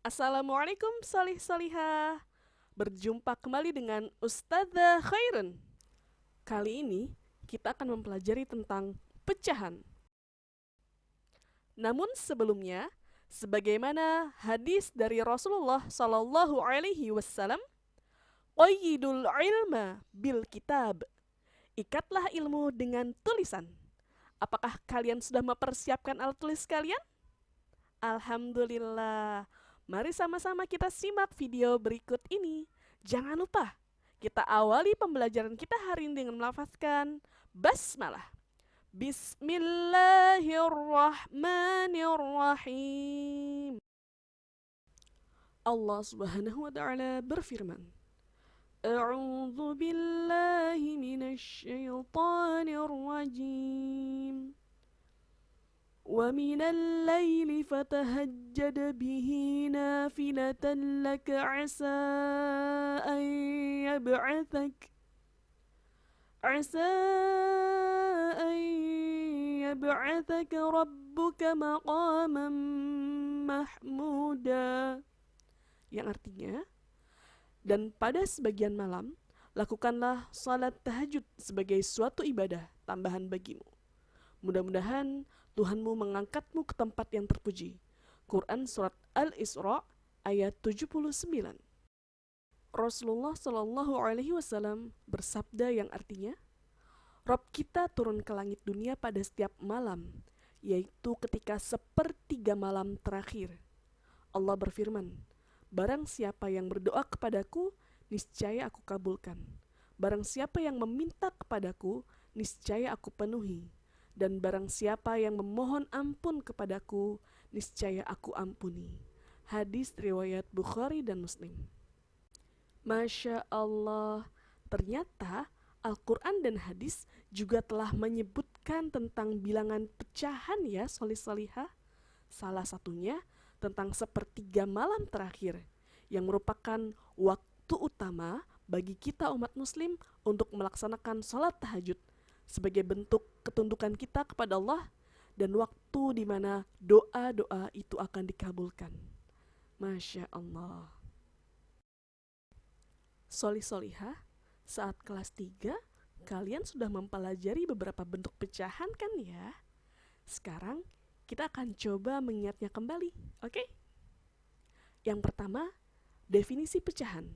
Assalamualaikum solih-solihah. Berjumpa kembali dengan Ustadzah Khairun. Kali ini kita akan mempelajari tentang pecahan. Namun sebelumnya, sebagaimana hadis dari Rasulullah Sallallahu Alaihi Wasallam, qayyidul ilma bil kitab. Ikatlah ilmu dengan tulisan. Apakah kalian sudah mempersiapkan alat tulis kalian? Alhamdulillah. Mari sama-sama kita simak video berikut ini. Jangan lupa, kita awali pembelajaran kita hari ini dengan melafazkan basmalah. Bismillahirrahmanirrahim. Allah Subhanahu wa taala berfirman, A'udzu billahi minasy syaithanir rajim. ومن الليل فتهجد به نافلة لك عسى أن عسى أن يبعثك ربك مقاما محمودا, yang artinya, dan pada sebagian malam lakukanlah salat tahajud sebagai suatu ibadah tambahan bagimu. Mudah-mudahan Tuhanmu mengangkatmu ke tempat yang terpuji. Quran Surat Al-Isra ayat 79. Rasulullah Shallallahu Alaihi Wasallam bersabda yang artinya, Rob kita turun ke langit dunia pada setiap malam, yaitu ketika sepertiga malam terakhir. Allah berfirman, barang siapa yang berdoa kepadaku, niscaya aku kabulkan. Barang siapa yang meminta kepadaku, niscaya aku penuhi. Dan barang siapa yang memohon ampun kepadaku, niscaya aku ampuni. Hadis riwayat Bukhari dan Muslim. Masya Allah, ternyata Al-Quran dan hadis juga telah menyebutkan tentang bilangan pecahan ya solih-solihah. Salah satunya tentang sepertiga malam terakhir, yang merupakan waktu utama bagi kita umat muslim untuk melaksanakan sholat tahajud sebagai bentuk ketundukan kita kepada Allah dan waktu di mana doa-doa itu akan dikabulkan. Masya Allah. Solih-solihah, saat kelas 3, kalian sudah mempelajari beberapa bentuk pecahan kan ya? Sekarang kita akan coba mengingatnya kembali, oke? Yang pertama, definisi pecahan.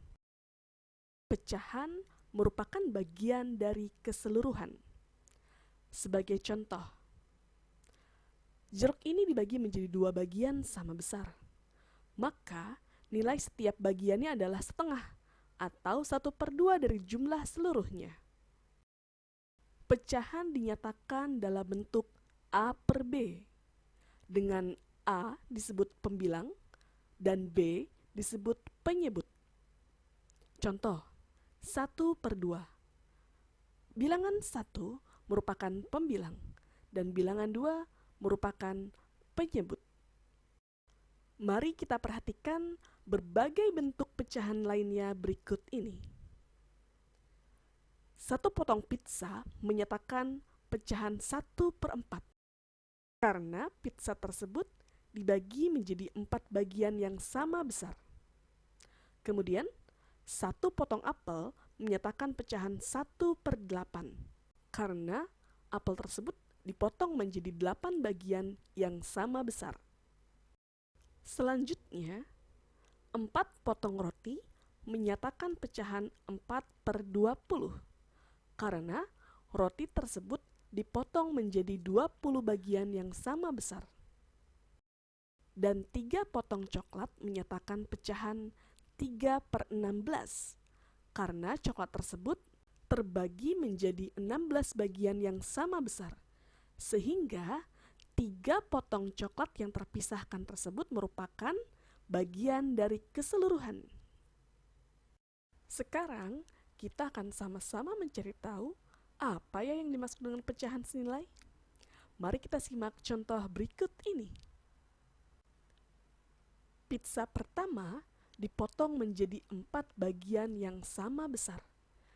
Pecahan merupakan bagian dari keseluruhan. Sebagai contoh, jeruk ini dibagi menjadi 2 bagian sama besar. Maka nilai setiap bagiannya adalah setengah atau 1/2 dari jumlah seluruhnya. Pecahan dinyatakan dalam bentuk A per B, dengan A disebut pembilang dan B disebut penyebut. Contoh, 1/2. Bilangan 1 merupakan pembilang dan bilangan 2 merupakan penyebut. Mari kita perhatikan berbagai bentuk pecahan lainnya berikut ini. 1 potong pizza menyatakan pecahan 1/4 karena pizza tersebut dibagi menjadi 4 bagian yang sama besar. Kemudian 1 potong apel menyatakan pecahan 1/8 karena apel tersebut dipotong menjadi 8 bagian yang sama besar. Selanjutnya, 4 potong roti menyatakan pecahan 4/20 karena roti tersebut dipotong menjadi 20 bagian yang sama besar. Dan 3 potong coklat menyatakan pecahan 3/16 karena coklat tersebut terbagi menjadi 16 bagian yang sama besar, sehingga 3 potong coklat yang terpisahkan tersebut merupakan bagian dari keseluruhan. Sekarang kita akan sama-sama mencari tahu apa ya yang dimaksud dengan pecahan senilai. Mari kita simak contoh berikut ini. Pizza pertama dipotong menjadi 4 bagian yang sama besar,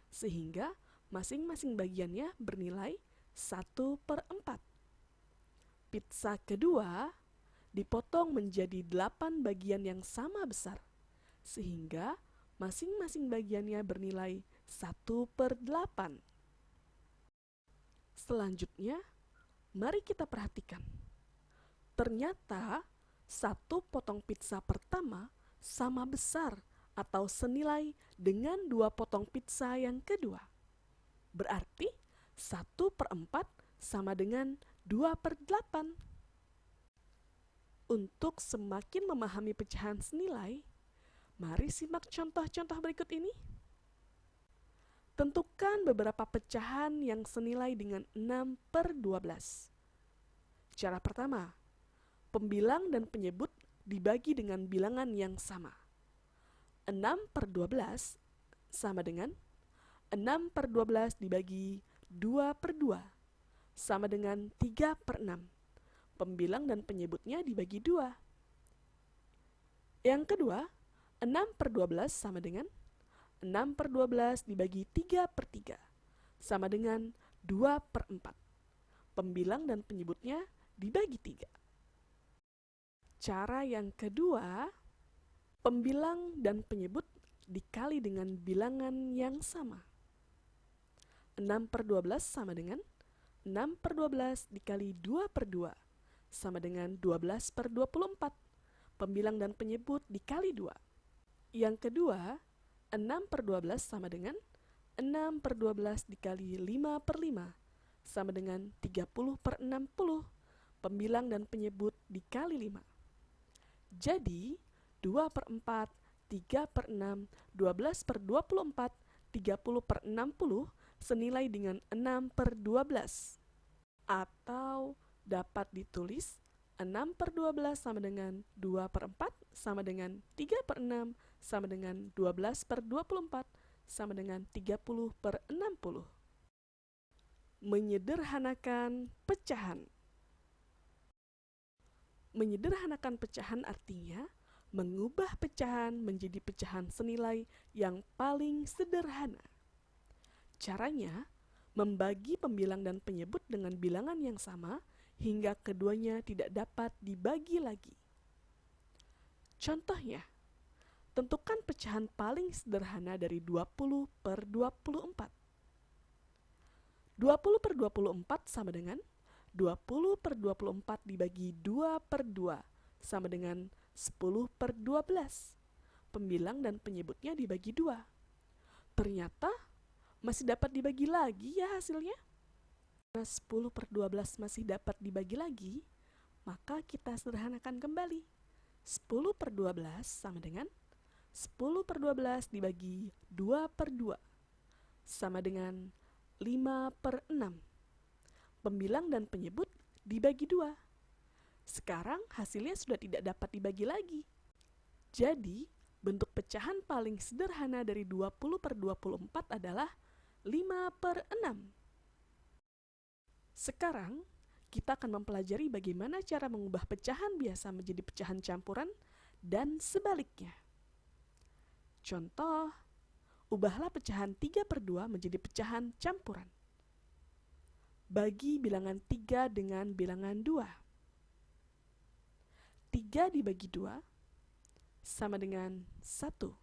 sehingga masing-masing bagiannya bernilai 1/4. Pizza kedua dipotong menjadi 8 bagian yang sama besar, sehingga masing-masing bagiannya bernilai 1/8. Selanjutnya, mari kita perhatikan. Ternyata, satu potong pizza pertama sama besar atau senilai dengan 2 potong pizza yang kedua. Berarti 1/4 sama dengan 2/8. Untuk semakin memahami pecahan senilai, mari simak contoh-contoh berikut ini. Tentukan beberapa pecahan yang senilai dengan 6/12. Cara pertama, pembilang dan penyebut dibagi dengan bilangan yang sama. 6/12 sama dengan 6/12 dibagi 2/2 sama dengan 3/6. Pembilang dan penyebutnya dibagi 2. Yang kedua, 6/12 sama dengan 6/12 dibagi 3/3 sama dengan 2/4. Pembilang dan penyebutnya dibagi 3. Cara yang kedua, pembilang dan penyebut dikali dengan bilangan yang sama. 6/12 sama dengan 6/12 dikali 2/2 sama dengan 12/24. Pembilang dan penyebut dikali 2. Yang kedua, 6/12 sama dengan 6/12 dikali 5/5 sama dengan 30/60. Pembilang dan penyebut dikali 5. Jadi, 2/4, 3/6, 12/24, 30/60 senilai dengan 6/12. Atau dapat ditulis 6/12 sama dengan 2/4 sama dengan 3/6 sama dengan 12/24 sama dengan 30/60. Menyederhanakan pecahan. Menyederhanakan pecahan artinya mengubah pecahan menjadi pecahan senilai yang paling sederhana. Caranya, membagi pembilang dan penyebut dengan bilangan yang sama hingga keduanya tidak dapat dibagi lagi. Contohnya, tentukan pecahan paling sederhana dari 20/24. 20/24 sama dengan 20/24 dibagi 2/2 sama dengan 10/12. Pembilang dan penyebutnya dibagi 2. Ternyata masih dapat dibagi lagi ya hasilnya. Karena 10/12 masih dapat dibagi lagi, maka kita sederhanakan kembali. 10/12 sama dengan 10/12 dibagi 2/2 sama dengan 5/6. Pembilang dan penyebut dibagi 2. Sekarang hasilnya sudah tidak dapat dibagi lagi. Jadi, bentuk pecahan paling sederhana dari 20/24 adalah 5/6. Sekarang, kita akan mempelajari bagaimana cara mengubah pecahan biasa menjadi pecahan campuran dan sebaliknya. Contoh, ubahlah pecahan 3/2 menjadi pecahan campuran. Bagi bilangan 3 dengan bilangan 2. 3 dibagi 2 sama dengan 1.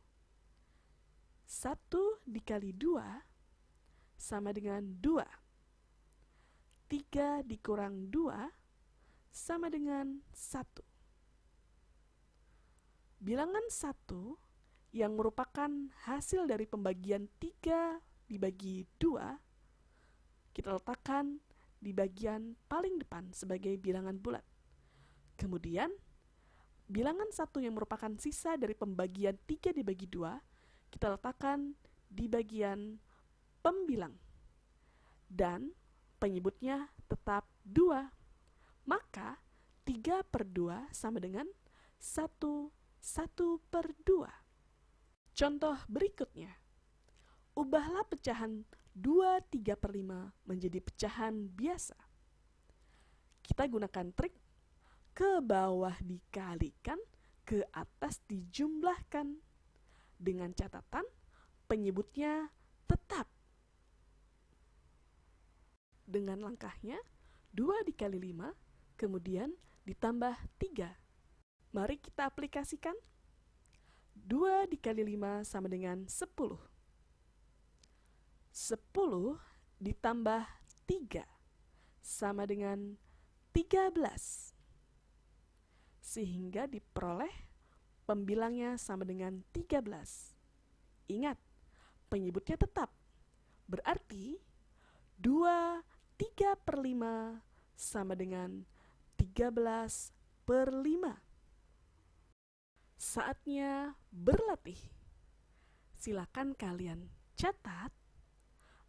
1 dikali 2 sama dengan 2. 3 dikurang 2 sama dengan 1. Bilangan 1 yang merupakan hasil dari pembagian 3 dibagi 2, kita letakkan di bagian paling depan sebagai bilangan bulat. Kemudian, bilangan 1 yang merupakan sisa dari pembagian 3 dibagi 2, kita letakkan di bagian pembilang. Dan penyebutnya tetap 2. Maka 3/2 sama dengan 1/2. Contoh berikutnya. Ubahlah pecahan 2/3/5 menjadi pecahan biasa. Kita gunakan trik ke bawah dikalikan, ke atas dijumlahkan. Dengan catatan penyebutnya tetap. Dengan langkahnya, 2 dikali 5, kemudian ditambah 3, Mari kita aplikasikan. 2 dikali 5 sama dengan 10. 10 ditambah 3 sama dengan 13. Sehingga diperoleh pembilangnya sama dengan 13. Ingat, penyebutnya tetap. Berarti 2/3/5 sama dengan 13/5. Saatnya berlatih. Silakan kalian catat,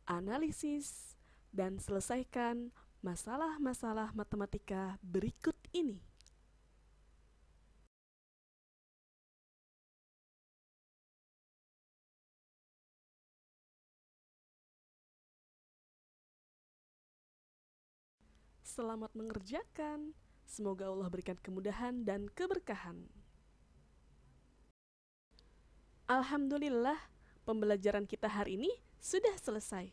analisis, dan selesaikan masalah-masalah matematika berikut ini. Selamat mengerjakan. Semoga Allah berikan kemudahan dan keberkahan. Alhamdulillah, pembelajaran kita hari ini sudah selesai.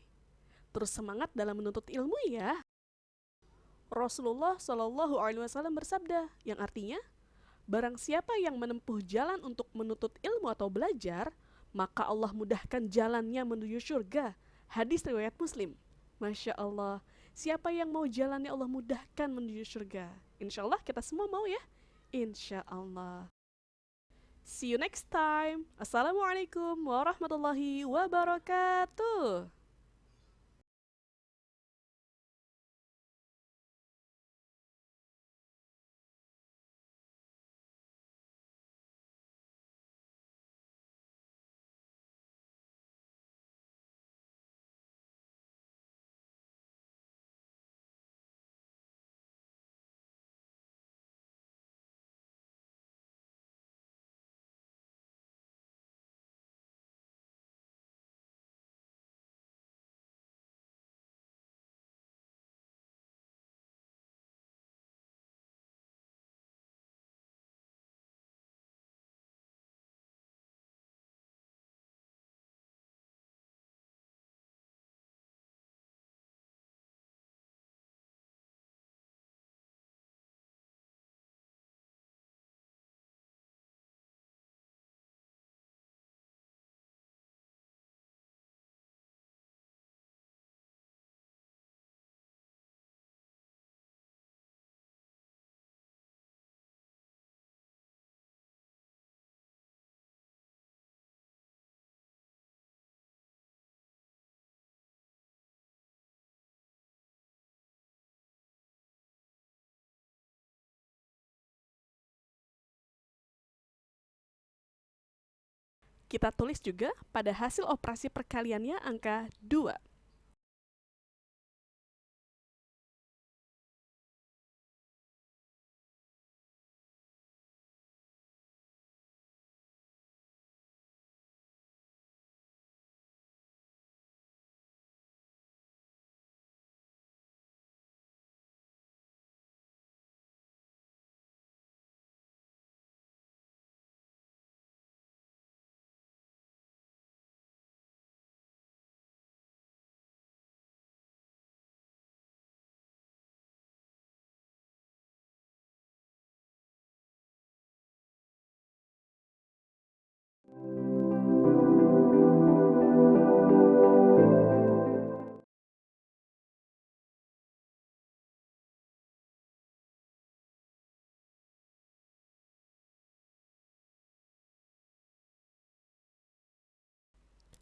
Terus semangat dalam menuntut ilmu ya. Rasulullah Shallallahu Alaihi Wasallam bersabda, yang artinya, barang siapa yang menempuh jalan untuk menuntut ilmu atau belajar, maka Allah mudahkan jalannya menuju surga. Hadis riwayat Muslim. Masya Allah, siapa yang mau jalannya Allah mudahkan menuju surga? Insya Allah kita semua mau ya. Insya Allah. See you next time. Assalamualaikum warahmatullahi wabarakatuh. Kita tulis juga pada hasil operasi perkaliannya angka 2.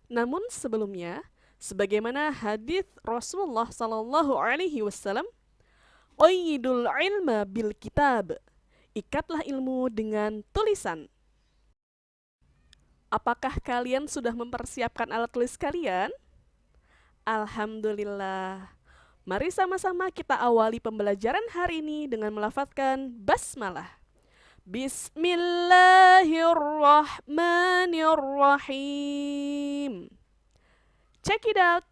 Namun sebelumnya, sebagaimana hadis Rasulullah Sallallahu Alaihi Wasallam, "Qayyidul ilma bil kitab." Ikatlah ilmu dengan tulisan. Apakah kalian sudah mempersiapkan alat tulis kalian? Alhamdulillah. Mari sama-sama kita awali pembelajaran hari ini dengan melafadzkan basmalah. Bismillahirrahmanirrahim. Check it out.